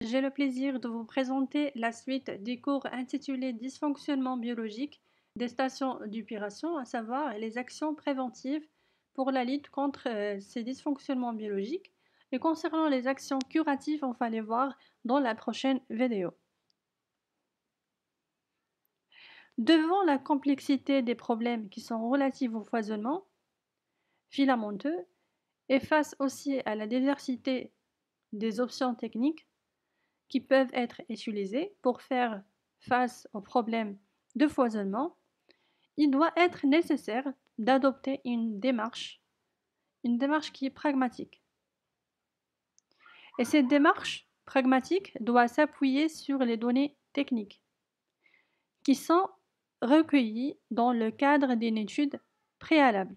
j'ai le plaisir de vous présenter la suite des cours intitulés Dysfonctionnement biologique des stations d'épuration, à savoir les actions préventives pour la lutte contre ces dysfonctionnements biologiques. Et concernant les actions curatives, on va les voir dans la prochaine vidéo. Devant la complexité des problèmes qui sont relatifs au foisonnement filamenteux et face aussi à la diversité des options techniques qui peuvent être utilisées pour faire face aux problèmes de foisonnement, il doit être nécessaire d'adopter une démarche qui est pragmatique. Et cette démarche pragmatique doit s'appuyer sur les données techniques qui sont recueillies dans le cadre d'une étude préalable.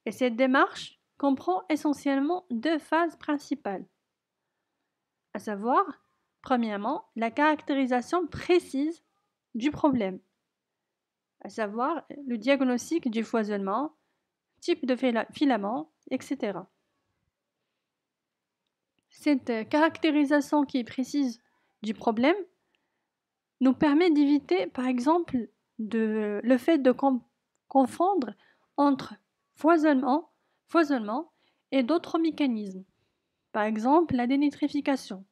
Et cette démarche comprend essentiellement deux phases principales, à savoir, premièrement, la caractérisation précise du problème, à savoir le diagnostic du foisonnement, type de filament, etc. Cette caractérisation qui est précise du problème nous permet d'éviter, par exemple, le fait de confondre entre foisonnement et d'autres mécanismes, par exemple la dénitrification.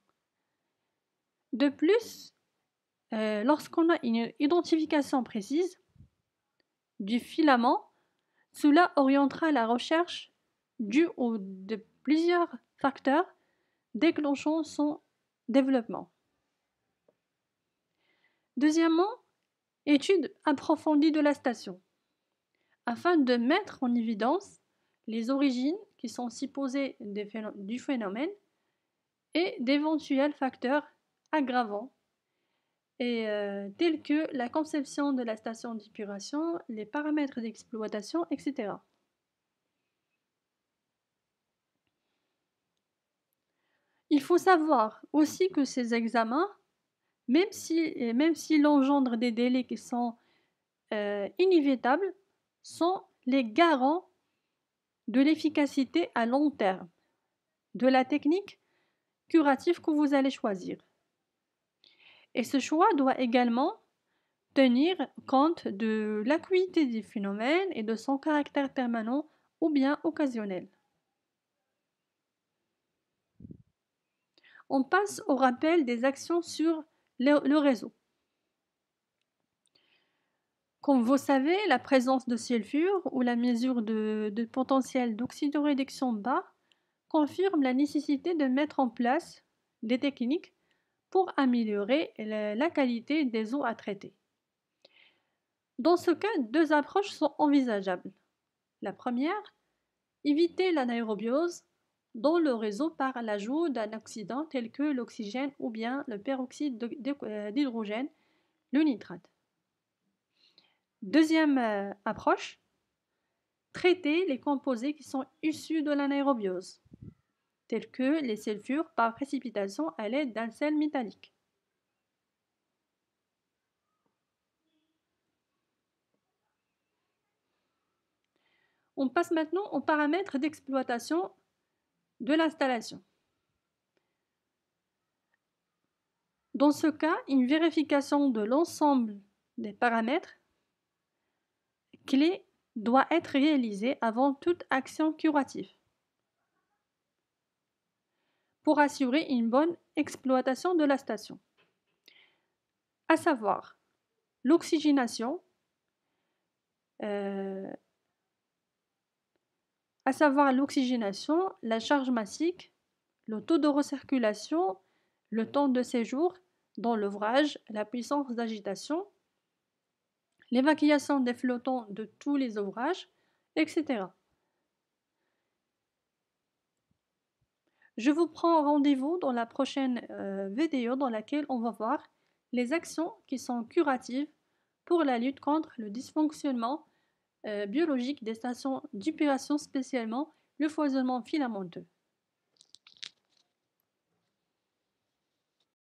De plus, lorsqu'on a une identification précise du filament, cela orientera la recherche du ou de plusieurs facteurs déclenchant son développement. Deuxièmement, étude approfondie de la station, afin de mettre en évidence les origines qui sont supposées du phénomène et d'éventuels facteurs aggravants tels que la conception de la station d'épuration, les paramètres d'exploitation, etc. Il faut savoir aussi que ces examens, même s'ils engendrent des délais qui sont inévitables, sont les garants de l'efficacité à long terme de la technique curative que vous allez choisir. Et ce choix doit également tenir compte de l'acuité du phénomène et de son caractère permanent ou bien occasionnel. On passe au rappel des actions sur le réseau. Comme vous savez, la présence de sulfure ou la mesure de potentiel d'oxydoréduction bas confirme la nécessité de mettre en place des techniques pour améliorer la qualité des eaux à traiter. Dans ce cas, deux approches sont envisageables. La première, éviter l'anaérobiose dans le réseau par l'ajout d'un oxydant tel que l'oxygène ou bien le peroxyde d'hydrogène, le nitrate. Deuxième approche, traiter les composés qui sont issus de l'anaérobiose, tels que les sulfures par précipitation à l'aide d'un sel métallique. On passe maintenant aux paramètres d'exploitation de l'installation. Dans ce cas, une vérification de l'ensemble des paramètres clés doit être réalisée avant toute action curative pour assurer une bonne exploitation de la station, à savoir l'oxygénation, la charge massique, le taux de recirculation, le temps de séjour dans l'ouvrage, la puissance d'agitation, l'évacuation des flottants de tous les ouvrages, etc. Je vous prends rendez-vous dans la prochaine vidéo dans laquelle on va voir les actions qui sont curatives pour la lutte contre le dysfonctionnement biologique des stations d'épuration, spécialement le foisonnement filamenteux.